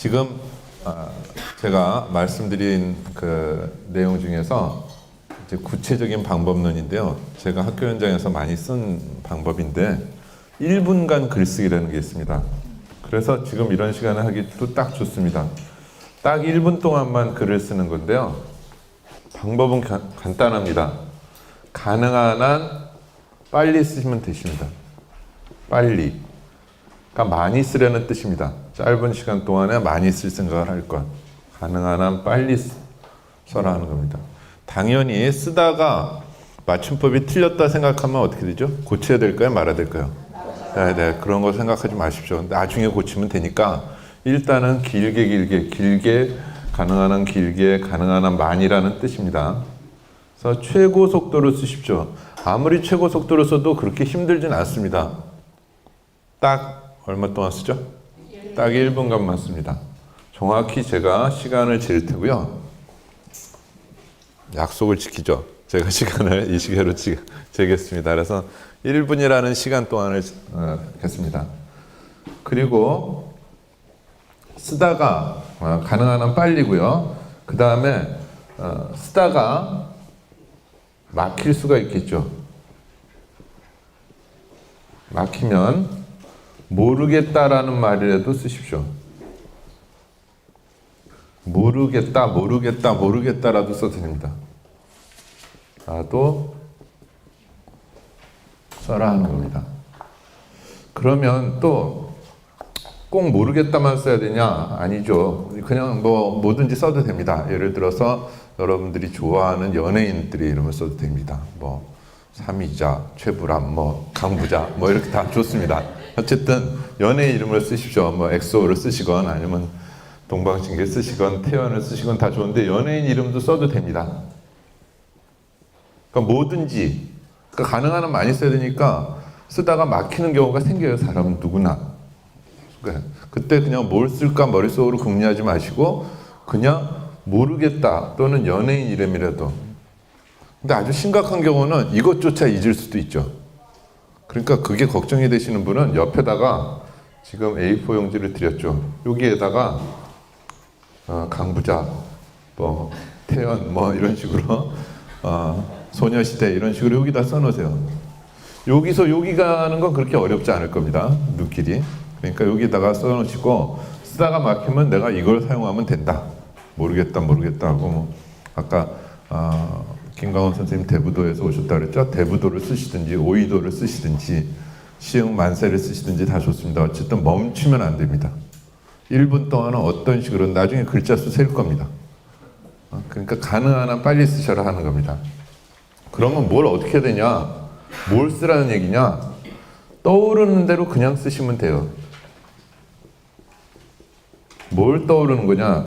지금 제가 말씀드린 그 내용 중에서 이제 구체적인 방법론인데요. 제가 학교 현장에서 많이 쓴 방법인데 1분간 글쓰기라는 게 있습니다. 그래서 지금 이런 시간을 하기도 딱 좋습니다. 딱 1분 동안만 글을 쓰는 건데요. 방법은 간단합니다. 가능한 한 빨리 쓰시면 되십니다. 빨리. 그러니까 많이 쓰려는 뜻입니다. 짧은 시간 동안에 많이 쓸 생각을 할 것. 가능한 한 빨리 써라 하는 겁니다. 당연히 쓰다가 맞춤법이 틀렸다 생각하면 어떻게 되죠? 고쳐야 될까요? 말아야 될까요? 네, 그런 거 생각하지 마십시오. 나중에 고치면 되니까 일단은 길게 가능한 한 길게 가능한 한 많이라는 뜻입니다. 그래서 최고 속도로 쓰십시오. 아무리 최고 속도로 써도 그렇게 힘들진 않습니다. 딱 얼마 동안 쓰죠? 딱 1분간만 씁니다. 정확히 제가 시간을 잴 테고요. 약속을 지키죠. 제가 시간을 이 시계로 재겠습니다. 그래서 1분이라는 시간 동안을 했습니다. 그리고 쓰다가 가능한 한 빨리고요. 그 다음에 쓰다가 막힐 수가 있겠죠. 막히면 모르겠다라는 말이라도 쓰십시오. 모르겠다라도 써도 됩니다. 나도 써라 하는 겁니다. 그러면 또 꼭 모르겠다만 써야 되냐? 아니죠. 그냥 뭐 뭐든지 써도 됩니다. 예를 들어서 여러분들이 좋아하는 연예인들의 이름을 써도 됩니다. 뭐 삼이자, 최불암, 뭐 강부자, 뭐 이렇게 다 좋습니다. 어쨌든 연예인 이름을 쓰십시오. 뭐 엑소를 쓰시건 아니면 동방신기 쓰시건 태연을 쓰시건 다 좋은데 연예인 이름도 써도 됩니다. 그러니까 뭐든지 그러니까 가능한 한 많이 써야 되니까 쓰다가 막히는 경우가 생겨요. 사람은 누구나. 그러니까 그때 그냥 뭘 쓸까 머릿속으로 궁리하지 마시고 그냥 모르겠다 또는 연예인 이름이라도. 근데 아주 심각한 경우는 이것조차 잊을 수도 있죠. 그러니까 그게 걱정이 되시는 분은 옆에다가 지금 A4 용지를 드렸죠. 여기에다가 강부자, 뭐 태연, 뭐 이런 식으로 소녀시대 이런 식으로 여기다 써놓으세요. 여기서 여기 가는 건 그렇게 어렵지 않을 겁니다. 눈길이. 그러니까 여기다가 써놓으시고 쓰다가 막히면 내가 이걸 사용하면 된다. 모르겠다 하고 뭐 아까 김강원 선생님 대부도에서 오셨다 그랬죠. 대부도를 쓰시든지 오이도를 쓰시든지 시흥 만세를 쓰시든지 다 좋습니다. 어쨌든 멈추면 안 됩니다. 1분 동안은 어떤 식으로 나중에 글자 수 셀 겁니다. 그러니까 가능한 한 빨리 쓰셔라 하는 겁니다. 그러면 뭘 어떻게 해야 되냐? 뭘 쓰라는 얘기냐? 떠오르는 대로 그냥 쓰시면 돼요. 뭘 떠오르는 거냐?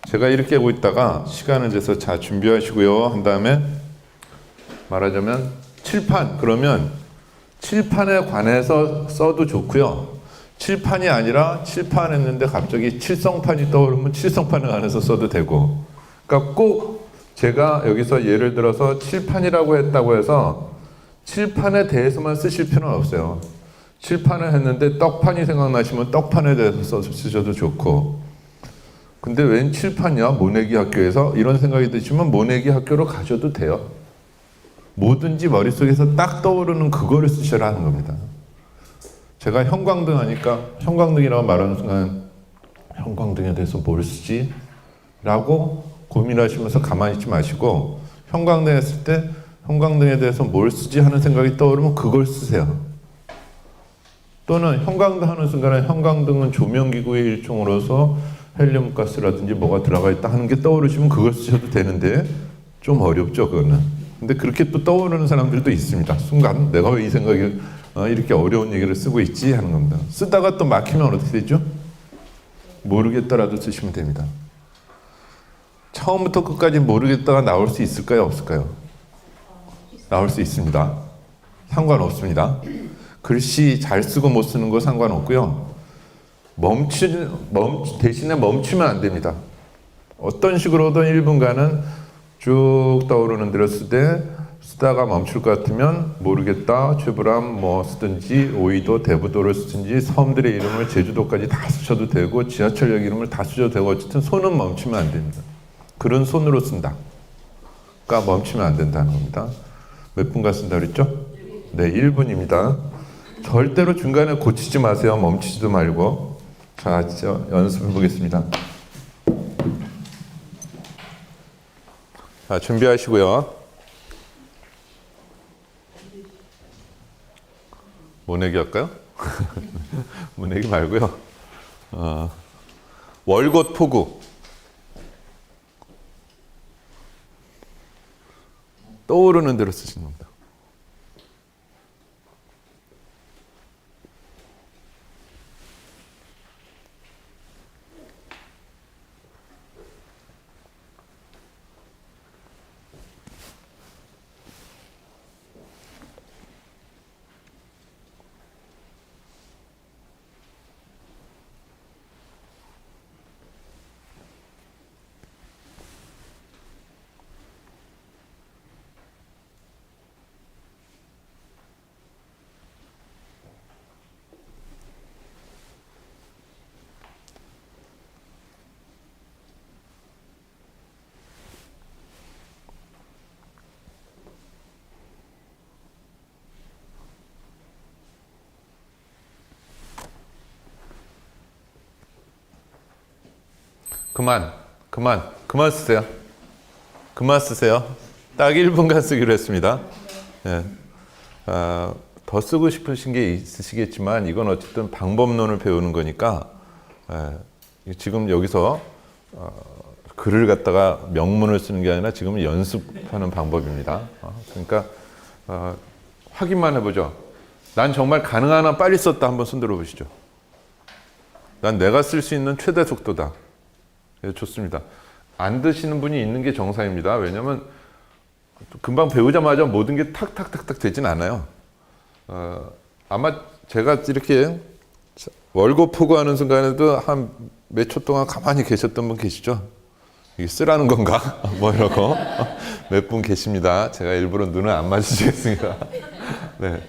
제가 이렇게 하고 있다가 시간을 재서 자 준비하시고요 한 다음에 말하자면 칠판 그러면 칠판에 관해서 써도 좋고요. 칠판이 아니라 칠판 했는데 갑자기 칠성판이 떠오르면 칠성판에 관해서 써도 되고. 그러니까 꼭 제가 여기서 예를 들어서 칠판이라고 했다고 해서 칠판에 대해서만 쓰실 필요는 없어요. 칠판을 했는데 떡판이 생각나시면 떡판에 대해서 쓰셔도 좋고. 근데 웬 칠판이야? 모내기 학교에서? 이런 생각이 드시면 모내기 학교로 가셔도 돼요. 뭐든지 머릿속에서 딱 떠오르는 그거를 쓰셔라 하는 겁니다. 제가 형광등 하니까 형광등이라고 말하는 순간 형광등에 대해서 뭘 쓰지? 라고 고민하시면서 가만히 있지 마시고 형광등 했을 때 형광등에 대해서 뭘 쓰지 하는 생각이 떠오르면 그걸 쓰세요. 또는 형광등 하는 순간에 형광등은 조명기구의 일종으로서 헬륨가스라든지 뭐가 들어가 있다 하는 게 떠오르시면 그걸 쓰셔도 되는데 좀 어렵죠 그거는. 근데 그렇게 또 떠오르는 사람들도 있습니다. 순간 내가 왜 이 생각을 이렇게 어려운 얘기를 쓰고 있지 하는 겁니다. 쓰다가 또 막히면 어떻게 되죠? 모르겠다라도 쓰시면 됩니다. 처음부터 끝까지 모르겠다가 나올 수 있을까요? 없을까요? 나올 수 있습니다. 상관없습니다. 글씨 잘 쓰고 못 쓰는 거 상관없고요. 대신에 멈추면 안 됩니다. 어떤 식으로든 1분간은 쭉 떠오르는 대로 쓰되 쓰다가 멈출 것 같으면 모르겠다, 최불암 뭐 쓰든지 오이도 대부도를 쓰든지 섬들의 이름을 제주도까지 다 쓰셔도 되고 지하철역 이름을 다 쓰셔도 되고 어쨌든 손은 멈추면 안 됩니다. 글은 손으로 쓴다. 그러니까 멈추면 안 된다는 겁니다. 몇 분간 쓴다 그랬죠? 네, 1분입니다. 절대로 중간에 고치지 마세요. 멈추지도 말고. 자, 연습해 보겠습니다. 자, 준비하시고요. 뭐 내기 할까요? 뭐 내기 말고요. 월곶 포구. 떠오르는 대로 쓰시는 겁니다. 그만 쓰세요. 그만 쓰세요. 딱 1분간 쓰기로 했습니다. 예. 더 쓰고 싶으신 게 있으시겠지만 이건 어쨌든 방법론을 배우는 거니까 지금 여기서 글을 갖다가 명문을 쓰는 게 아니라 지금 연습하는 방법입니다. 그러니까 확인만 해보죠. 난 정말 가능한 한 빨리 썼다 한번 손들어 보시죠. 난 내가 쓸 수 있는 최대 속도다. 예, 좋습니다. 안 드시는 분이 있는 게 정상입니다. 왜냐하면 금방 배우자마자 모든 게 탁탁탁탁 되진 않아요. 아마 제가 이렇게 월곶 포구하는 순간에도 한 몇 초 동안 가만히 계셨던 분 계시죠? 이게 쓰라는 건가? 뭐 이러고 몇 분 계십니다. 제가 일부러 눈을 안 마주치겠습니다. 네.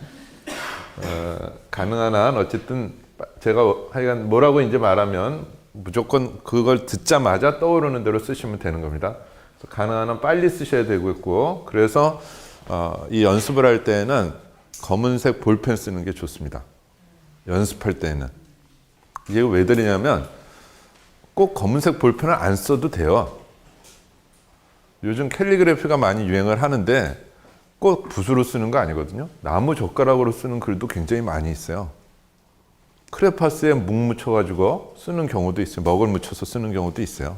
가능한 한 어쨌든 제가 하여간 뭐라고 이제 말하면 무조건 그걸 듣자마자 떠오르는 대로 쓰시면 되는 겁니다. 그래서 가능한 한 빨리 쓰셔야 되고 있고, 그래서 이 연습을 할 때는 검은색 볼펜 쓰는 게 좋습니다. 연습할 때는. 이게 왜 그러냐면 꼭 검은색 볼펜을 안 써도 돼요. 요즘 캘리그래피가 많이 유행을 하는데 꼭 붓으로 쓰는 거 아니거든요. 나무 젓가락으로 쓰는 글도 굉장히 많이 있어요. 크레파스에 묵 묻혀가지고 쓰는 경우도 있어요. 먹을 묻혀서 쓰는 경우도 있어요.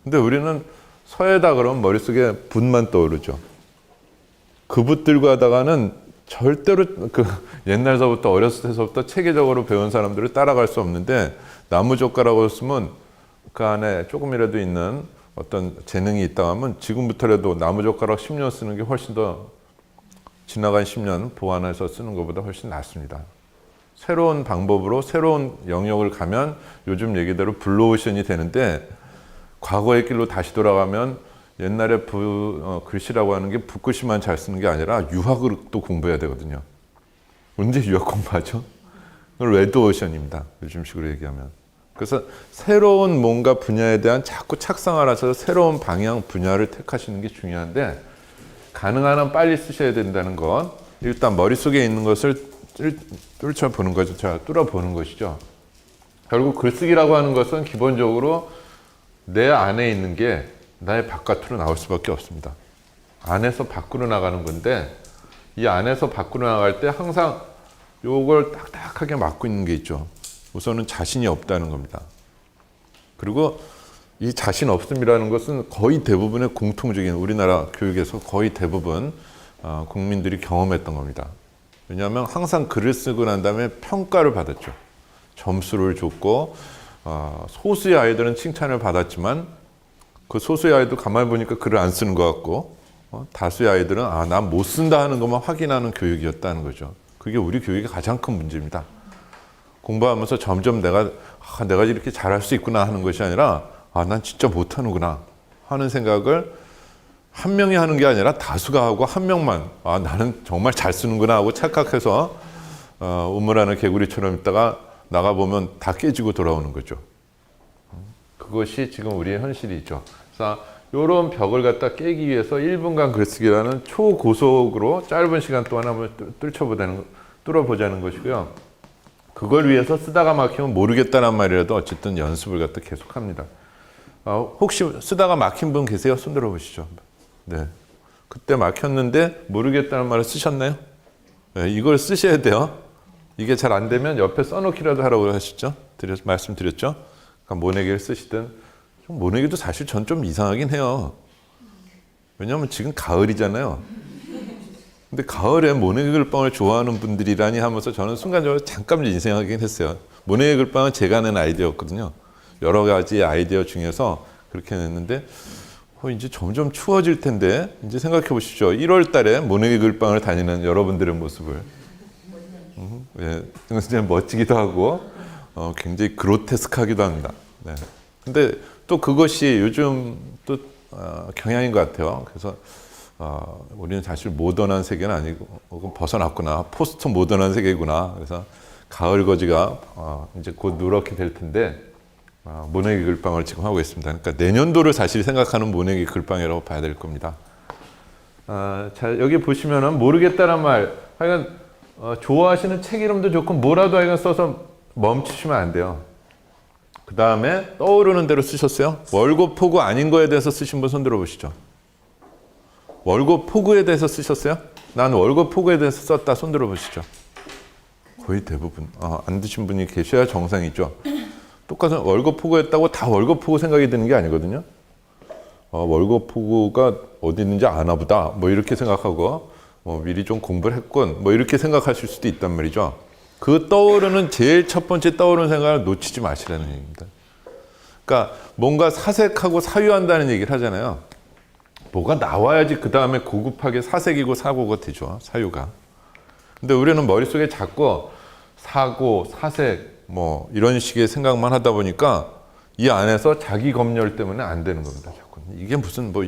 근데 우리는 서예다 그러면 머릿속에 붓만 떠오르죠. 그 붓 들고 하다가는 절대로 그 옛날서부터 어렸을 때서부터 체계적으로 배운 사람들을 따라갈 수 없는데 나무 젓가락으로 쓰면 그 안에 조금이라도 있는 어떤 재능이 있다 하면 지금부터라도 나무 젓가락 10년 쓰는 게 훨씬 더 지나간 10년 보완해서 쓰는 것보다 훨씬 낫습니다. 새로운 방법으로 새로운 영역을 가면 요즘 얘기대로 블루오션이 되는데 과거의 길로 다시 돌아가면 옛날에 글씨라고 하는 게 붓글씨만 잘 쓰는 게 아니라 유학을 또 공부해야 되거든요. 언제 유학 공부하죠? 그걸 레드오션입니다. 요즘식으로 얘기하면. 그래서 새로운 뭔가 분야에 대한 자꾸 착상을 하셔서 새로운 방향 분야를 택하시는 게 중요한데 가능한 한 빨리 쓰셔야 된다는 건 일단 머릿속에 있는 것을 뚫어보는 거죠. 뚫어보는 것이죠. 결국 글쓰기라고 하는 것은 기본적으로 내 안에 있는 게 나의 바깥으로 나올 수밖에 없습니다. 안에서 밖으로 나가는 건데 이 안에서 밖으로 나갈 때 항상 요걸 딱딱하게 막고 있는 게 있죠. 우선은 자신이 없다는 겁니다. 그리고 이 자신 없음이라는 것은 거의 대부분의 공통적인 우리나라 교육에서 거의 대부분 국민들이 경험했던 겁니다. 왜냐하면 항상 글을 쓰고 난 다음에 평가를 받았죠. 점수를 줬고 소수의 아이들은 칭찬을 받았지만 그 소수의 아이도 가만히 보니까 글을 안 쓰는 것 같고 다수의 아이들은 난 못 쓴다 하는 것만 확인하는 교육이었다는 거죠. 그게 우리 교육의 가장 큰 문제입니다. 공부하면서 점점 내가 이렇게 잘할 수 있구나 하는 것이 아니라 난 진짜 못하는구나 하는 생각을 한 명이 하는 게 아니라 다수가 하고 한 명만 나는 정말 잘 쓰는구나 하고 착각해서 우물 안에 개구리처럼 있다가 나가보면 다 깨지고 돌아오는 거죠. 그것이 지금 우리의 현실이죠. 그래서 이런 벽을 갖다 깨기 위해서 1분간 글쓰기라는 초고속으로 짧은 시간 동안 한번 뚫어보자는 것이고요. 그걸 위해서 쓰다가 막히면 모르겠다는 말이라도 어쨌든 연습을 갖다 계속합니다. 혹시 쓰다가 막힌 분 계세요? 손 들어보시죠. 네. 그때 막혔는데 모르겠다는 말을 쓰셨나요? 네, 이걸 쓰셔야 돼요. 이게 잘 안 되면 옆에 써놓기라도 하라고 하셨죠? 말씀드렸죠? 그러니까 모내기를 쓰시든, 모내기도 사실 전 좀 이상하긴 해요. 왜냐하면 지금 가을이잖아요. 근데 가을에 모내기 글방을 좋아하는 분들이라니 하면서 저는 순간적으로 잠깐 인생하긴 했어요. 모내기 글방은 제가 낸 아이디어였거든요. 여러 가지 아이디어 중에서 그렇게 냈는데 이제 점점 추워질 텐데 이제 생각해 보십시오. 1월 달에 모내기 글방을 다니는 여러분들의 모습을 예, 굉장히 멋지기도 하고 굉장히 그로테스크하기도 합니다. 네. 근데 또 그것이 요즘 또 경향인 것 같아요. 그래서 우리는 사실 모던한 세계는 아니고 벗어났구나. 포스트 모던한 세계구나. 그래서 가을 거지가 이제 곧 누렇게 될 텐데 모내기 글방을 지금 하고 있습니다. 그러니까 내년도를 사실 생각하는 모내기 글방이라고 봐야 될 겁니다. 자, 여기 보시면은 모르겠다는 말, 하여간 좋아하시는 책 이름도 좋고 뭐라도 하여간 써서 멈추시면 안 돼요. 그 다음에 떠오르는 대로 쓰셨어요? 월고포구 아닌 거에 대해서 쓰신 분 손 들어보시죠. 월고포구에 대해서 쓰셨어요? 난 월고포구에 대해서 썼다. 손 들어보시죠. 거의 대부분. 안 드신 분이 계셔야 정상이죠. 똑같은 월고포구였다고 다 월고포구 생각이 드는 게 아니거든요. 월고포구가 어디 있는지 아나 보다. 뭐 이렇게 생각하고 미리 좀 공부를 했군. 뭐 이렇게 생각하실 수도 있단 말이죠. 그 떠오르는 제일 첫 번째 떠오르는 생각을 놓치지 마시라는 얘기입니다. 그러니까 뭔가 사색하고 사유한다는 얘기를 하잖아요. 뭐가 나와야지 그 다음에 고급하게 사색이고 사고가 되죠. 사유가. 근데 우리는 머릿속에 자꾸 사고, 사색 뭐 이런 식의 생각만 하다 보니까 이 안에서 자기 검열 때문에 안 되는 겁니다. 자꾸. 이게 무슨 뭐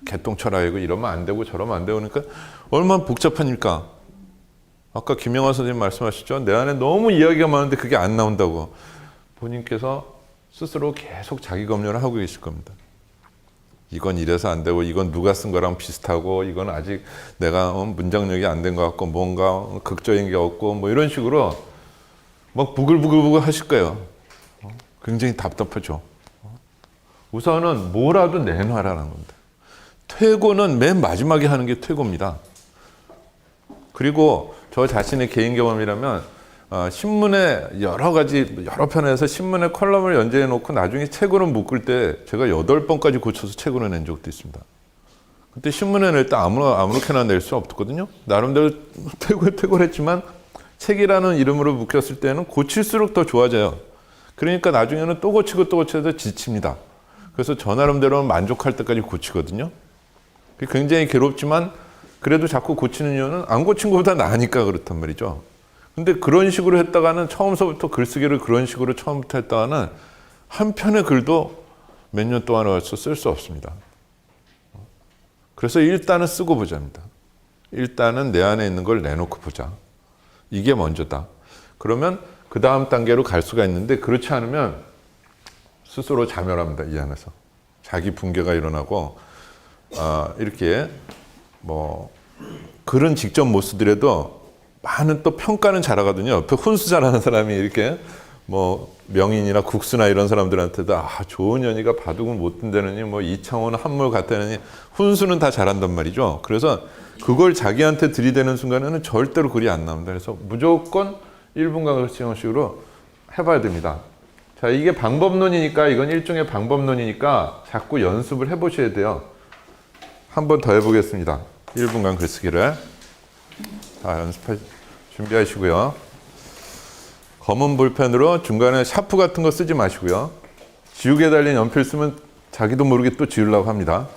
개똥철학이고 이러면 안 되고 저러면 안 되고 그러니까 얼마나 복잡한 일까. 아까 김영환 선생님 말씀하셨죠. 내 안에 너무 이야기가 많은데 그게 안 나온다고. 본인께서 스스로 계속 자기 검열을 하고 계실 겁니다. 이건 이래서 안 되고 이건 누가 쓴 거랑 비슷하고 이건 아직 내가 문장력이 안 된 것 같고 뭔가 극적인 게 없고 뭐 이런 식으로 막 부글부글 하실 거예요. 굉장히 답답하죠. 우선은 뭐라도 내놔라는 겁니다. 퇴고는 맨 마지막에 하는 게 퇴고입니다. 그리고 저 자신의 개인 경험이라면 신문에 여러 편에서 신문에 컬럼을 연재해 놓고 나중에 책으로 묶을 때 제가 8번까지 고쳐서 책으로 낸 적도 있습니다. 그때 신문에 낼 때 아무렇게나 낼 수 없거든요. 나름대로 퇴고를 했지만 책이라는 이름으로 묶였을 때는 고칠수록 더 좋아져요. 그러니까 나중에는 또 고치고 또 고쳐서 지칩니다. 그래서 저 나름대로는 만족할 때까지 고치거든요. 굉장히 괴롭지만 그래도 자꾸 고치는 이유는 안 고친 것보다 나으니까 그렇단 말이죠. 근데 그런 식으로 했다가는 처음서부터 글쓰기를 그런 식으로 처음부터 했다가는 한 편의 글도 몇 년 동안 와서 쓸 수 없습니다. 그래서 일단은 쓰고 보자입니다. 일단은 내 안에 있는 걸 내놓고 보자. 이게 먼저다. 그러면 그 다음 단계로 갈 수가 있는데 그렇지 않으면 스스로 자멸합니다. 이 안에서. 자기 붕괴가 일어나고 이렇게 뭐 글은 직접 못 쓰더라도 많은 또 평가는 잘하거든요. 옆에 훈수 잘하는 사람이 이렇게 뭐 명인이나 국수나 이런 사람들한테도 좋은 연희가 바둑은 못 든다느니 뭐 이창호는 한물 같다느니 훈수는 다 잘한단 말이죠. 그래서 그걸 자기한테 들이대는 순간에는 절대로 글이 안 나옵니다. 그래서 무조건 1분간 글쓰기식으로 해봐야 됩니다. 자, 이게 방법론이니까 이건 일종의 방법론이니까 자꾸 연습을 해보셔야 돼요. 한 번 더 해보겠습니다. 1분간 글쓰기를. 자, 준비하시고요. 검은 볼펜으로 중간에 샤프 같은 거 쓰지 마시고요. 지우개 달린 연필 쓰면 자기도 모르게 또 지우려고 합니다.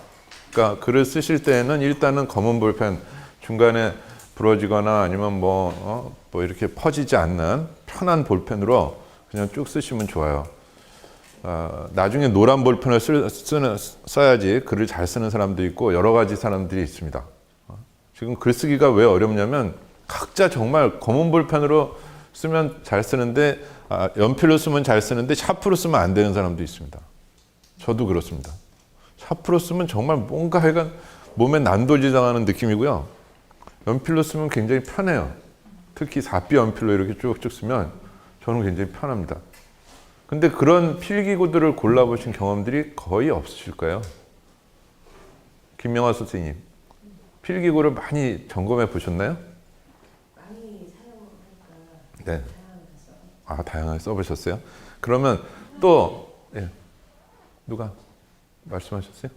그러니까 글을 쓰실 때는 일단은 검은 볼펜 중간에 부러지거나 아니면 뭐 이렇게 퍼지지 않는 편한 볼펜으로 그냥 쭉 쓰시면 좋아요. 나중에 노란 볼펜을 써야지 글을 잘 쓰는 사람도 있고 여러 가지 사람들이 있습니다. 지금 글쓰기가 왜 어렵냐면 각자 정말 검은 볼펜으로 쓰면 잘 쓰는데 연필로 쓰면 잘 쓰는데 샤프로 쓰면 안 되는 사람도 있습니다. 저도 그렇습니다. 샤프로 쓰면 정말 뭔가 하여간 몸에 난도질 당하는 느낌이고요. 연필로 쓰면 굉장히 편해요. 특히 4B 연필로 이렇게 쭉쭉 쓰면 저는 굉장히 편합니다. 근데 그런 필기구들을 골라보신 경험들이 거의 없으실 거예요. 김명화 선생님, 필기구를 많이 점검해 보셨나요? 많이 사용하니까 네. 다양하게 다양하게 써보셨어요? 그러면 또 누가 말씀하셨어요?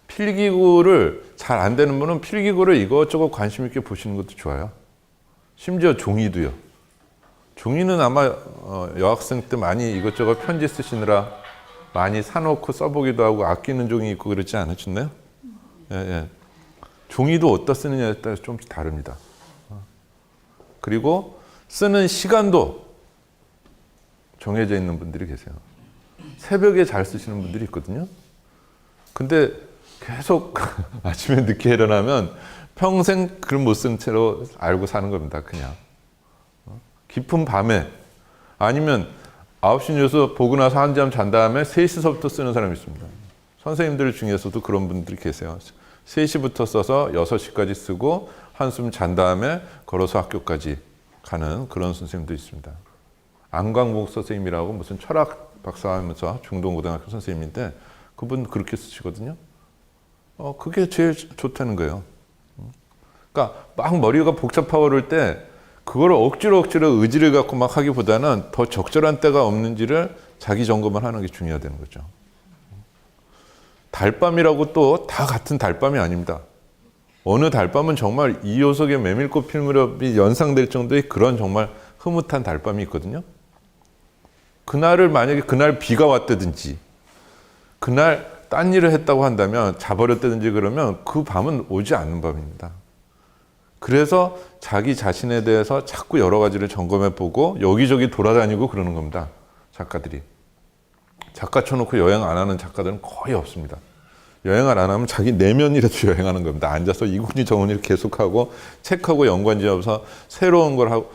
필기구를 잘 안 되는 분은 필기구를 이것저것 관심 있게 보시는 것도 좋아요. 심지어 종이도요. 종이는 아마 여학생 때 많이 이것저것 편지 쓰시느라 많이 사놓고 써보기도 하고 아끼는 종이 있고 그러지 않으셨나요? 예. 종이도 어디다 쓰느냐에 따라 좀 다릅니다. 그리고 쓰는 시간도 정해져 있는 분들이 계세요. 새벽에 잘 쓰시는 분들이 있거든요. 근데 계속 아침에 늦게 일어나면 평생 글 못 쓴 채로 알고 사는 겁니다. 그냥. 깊은 밤에 아니면 9시 뉴스 보고 나서 한잠 잔 다음에 3시서부터 쓰는 사람이 있습니다. 선생님들 중에서도 그런 분들이 계세요. 3시부터 써서 6시까지 쓰고 한숨 잔 다음에 걸어서 학교까지 가는 그런 선생님도 있습니다. 안광복 선생님이라고 무슨 철학 박사하면서 중동고등학교 선생님인데 그분 그렇게 쓰시거든요. 그게 제일 좋다는 거예요. 그러니까 막 머리가 복잡하고 그럴 때 그걸 억지로 의지를 갖고 막 하기보다는 더 적절한 때가 없는지를 자기 점검을 하는 게 중요하다는 거죠. 달밤이라고 또 다 같은 달밤이 아닙니다. 어느 달밤은 정말 이효석의 메밀꽃 필 무렵이 연상될 정도의 그런 정말 흐뭇한 달밤이 있거든요. 그날을 만약에 그날 비가 왔다든지 그날 딴 일을 했다고 한다면 자버렸다든지 그러면 그 밤은 오지 않는 밤입니다. 그래서 자기 자신에 대해서 자꾸 여러 가지를 점검해 보고 여기저기 돌아다니고 그러는 겁니다. 작가들이. 작가 쳐놓고 여행 안 하는 작가들은 거의 없습니다. 여행을 안 하면 자기 내면이라도 여행하는 겁니다. 앉아서 이군이 저군이 계속하고 책하고 연관지 없어서 새로운 걸 하고,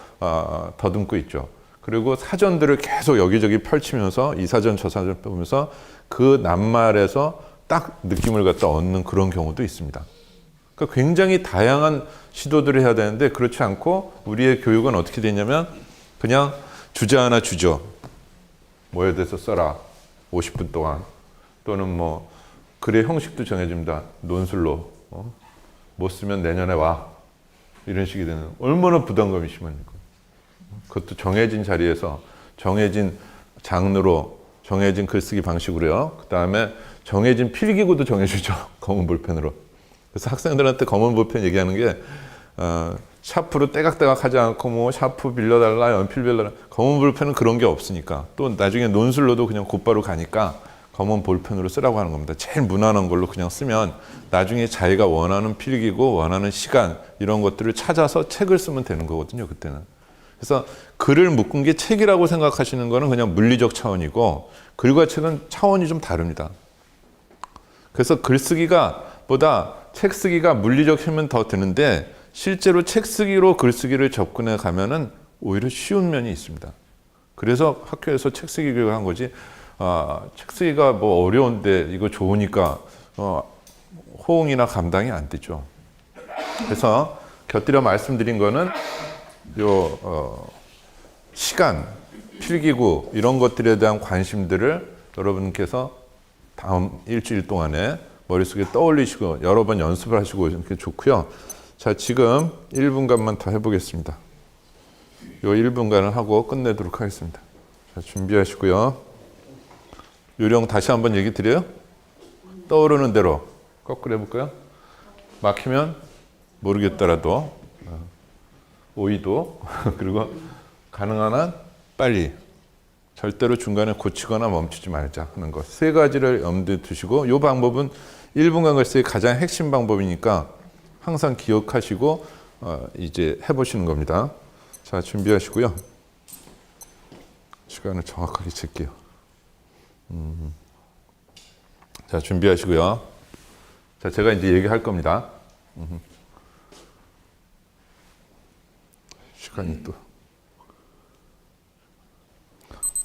더듬고 있죠. 그리고 사전들을 계속 여기저기 펼치면서 이 사전 저 사전 보면서 그 낱말에서 딱 느낌을 갖다 얻는 그런 경우도 있습니다. 그러니까 굉장히 다양한 시도들을 해야 되는데 그렇지 않고 우리의 교육은 어떻게 되냐면 그냥 주제 하나 주죠. 뭐에 대해서 써라. 50분 동안. 또는 뭐 글의 형식도 정해집니다. 논술로. 못 쓰면 내년에 와. 이런 식이 되는. 얼마나 부담감이 심합니까? 그것도 정해진 자리에서 정해진 장르로 정해진 글쓰기 방식으로요. 그 다음에 정해진 필기구도 정해주죠. 검은 볼펜으로. 그래서 학생들한테 검은 볼펜 얘기하는 게 샤프로 떼각떼각 하지 않고 뭐 샤프 빌려달라 연필 빌려달라 검은 볼펜은 그런 게 없으니까 또 나중에 논술로도 그냥 곧바로 가니까 검은 볼펜으로 쓰라고 하는 겁니다. 제일 무난한 걸로 그냥 쓰면 나중에 자기가 원하는 필기고 원하는 시간 이런 것들을 찾아서 책을 쓰면 되는 거거든요. 그때는. 그래서 글을 묶은 게 책이라고 생각하시는 거는 그냥 물리적 차원이고 글과 책은 차원이 좀 다릅니다. 그래서 글쓰기가 보다 책 쓰기가 물리적 힘은 더 드는데 실제로 책 쓰기로 글쓰기를 접근해 가면은 오히려 쉬운 면이 있습니다. 그래서 학교에서 책 쓰기 교육을 한 거지. 책 쓰기가 뭐 어려운데 이거 좋으니까 호응이나 감당이 안 되죠. 그래서 곁들여 말씀드린 거는 시간, 필기구 이런 것들에 대한 관심들을 여러분께서 다음 일주일 동안에 머릿속에 떠올리시고 여러 번 연습을 하시고 이렇게 좋고요. 자, 지금 1분간만 더 해보겠습니다. 요 1분간을 하고 끝내도록 하겠습니다. 자, 준비하시고요. 요령 다시 한번 얘기 드려요? 떠오르는 대로 거꾸로 해볼까요? 막히면 모르겠더라도 오이도 그리고 가능한 한 빨리 절대로 중간에 고치거나 멈추지 말자 하는 것. 세 가지를 염두에 두시고 이 방법은 1분간 글쓰기 가장 핵심 방법이니까 항상 기억하시고 이제 해보시는 겁니다. 자, 준비하시고요. 시간을 정확하게 잴게요. 자, 준비하시고요. 자, 제가 이제 얘기할 겁니다. 시간이 또.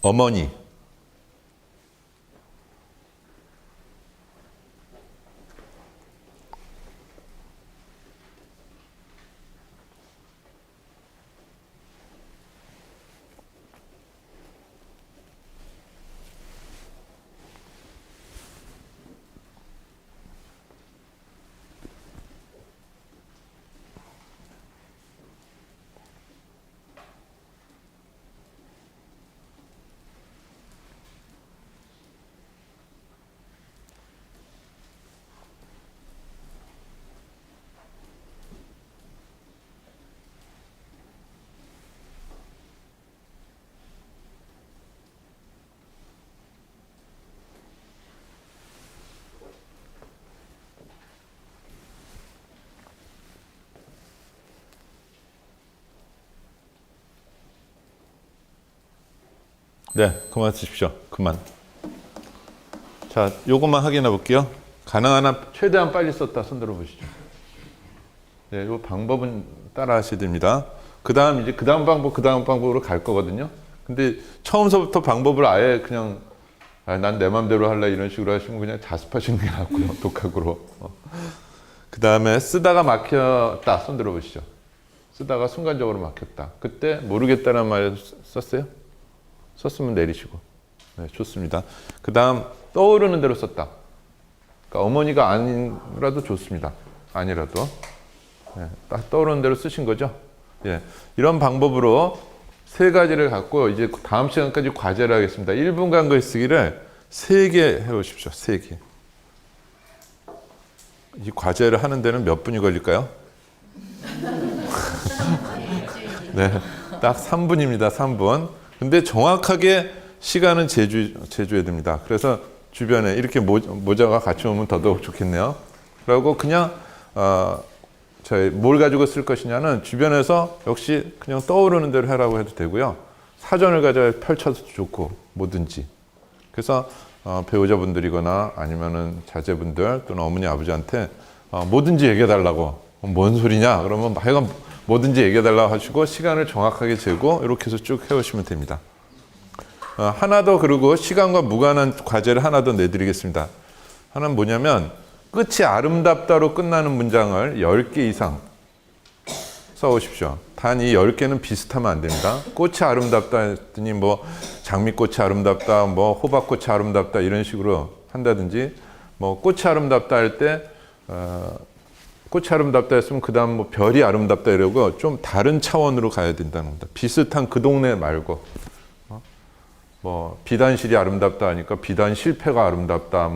어머니. 네, 그만 쓰십시오. 그만. 자, 요것만 확인해 볼게요. 가능한 한 최대한 빨리 썼다 손 들어 보시죠. 네, 요 방법은 따라 하셔야 됩니다. 그 다음 이제 그 다음 방법으로 갈 거거든요. 근데 처음서부터 방법을 아예 그냥 난 내 맘대로 할래 이런 식으로 하시면 그냥 자습하시는 게 낫고요. 독학으로. 그 다음에 쓰다가 막혔다 손 들어 보시죠. 쓰다가 순간적으로 막혔다. 그때 모르겠다는 말 썼어요? 썼으면 내리시고. 네, 좋습니다. 그 다음 떠오르는 대로 썼다. 그러니까 어머니가 아니라도 좋습니다. 아니라도. 네, 딱 떠오르는 대로 쓰신 거죠. 예, 이런 방법으로 세 가지를 갖고 이제 다음 시간까지 과제를 하겠습니다. 1분간 글쓰기를 3개 해오십시오. 3개. 이 과제를 하는 데는 몇 분이 걸릴까요? 네, 딱 3분입니다. 3분. 근데 정확하게 시간은 제주해야 됩니다. 그래서 주변에 이렇게 모자가 같이 오면 더더욱 좋겠네요. 그리고 그냥 저희 뭘 가지고 쓸 것이냐는 주변에서 역시 그냥 떠오르는 대로 하라고 해도 되고요. 사전을 가져 펼쳐도 좋고 뭐든지. 그래서 배우자분들이거나 아니면은 자제분들 또는 어머니 아버지한테 뭐든지 얘기해달라고. 뭔 소리냐? 그러면 하여간 뭐든지 얘기해달라고 하시고 시간을 정확하게 재고 이렇게 해서 쭉 해오시면 됩니다. 하나 더 그리고 시간과 무관한 과제를 하나 더 내드리겠습니다. 하나는 뭐냐면 끝이 아름답다로 끝나는 문장을 10개 이상 써오십시오. 단 이 10개는 비슷하면 안 됩니다. 꽃이 아름답다 했더니 뭐 장미꽃이 아름답다, 뭐 호박꽃이 아름답다 이런 식으로 한다든지 뭐 꽃이 아름답다 할 때 꽃이 아름답다 했으면 그 다음 뭐 별이 아름답다 이러고 좀 다른 차원으로 가야 된다는 겁니다. 비슷한 그 동네 말고 뭐 비단실이 아름답다 하니까 비단 실패가 아름답다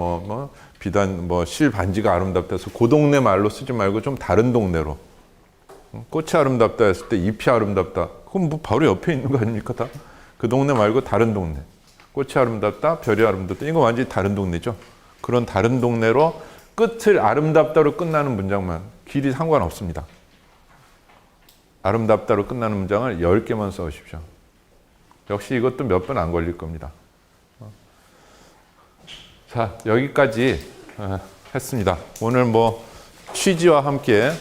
비단 실 반지가 아름답다 해서 그 동네 말로 쓰지 말고 좀 다른 동네로 꽃이 아름답다 했을 때 잎이 아름답다 그럼 뭐 바로 옆에 있는 거 아닙니까 다? 그 동네 말고 다른 동네 꽃이 아름답다 별이 아름답다 이거 완전히 다른 동네죠. 그런 다른 동네로 끝을 아름답다로 끝나는 문장만 길이 상관없습니다. 아름답다로 끝나는 문장을 10개만 써오십시오. 역시 이것도 몇 분 안 걸릴 겁니다. 자, 여기까지 했습니다. 오늘 뭐 취지와 함께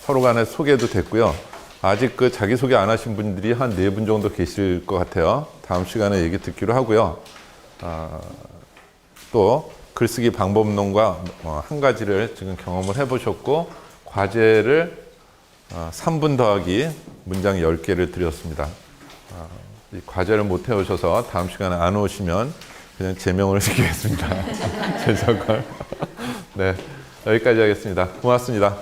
서로 간에 소개도 됐고요. 아직 그 자기소개 안 하신 분들이 한 4분 정도 계실 것 같아요. 다음 시간에 얘기 듣기로 하고요. 또 글쓰기 방법론과 한 가지를 지금 경험을 해보셨고 과제를 3분 더하기 문장 10개를 드렸습니다. 이 과제를 못 해오셔서 다음 시간에 안 오시면 그냥 제명을 시키겠습니다. 제적을. 네, 여기까지 하겠습니다. 고맙습니다.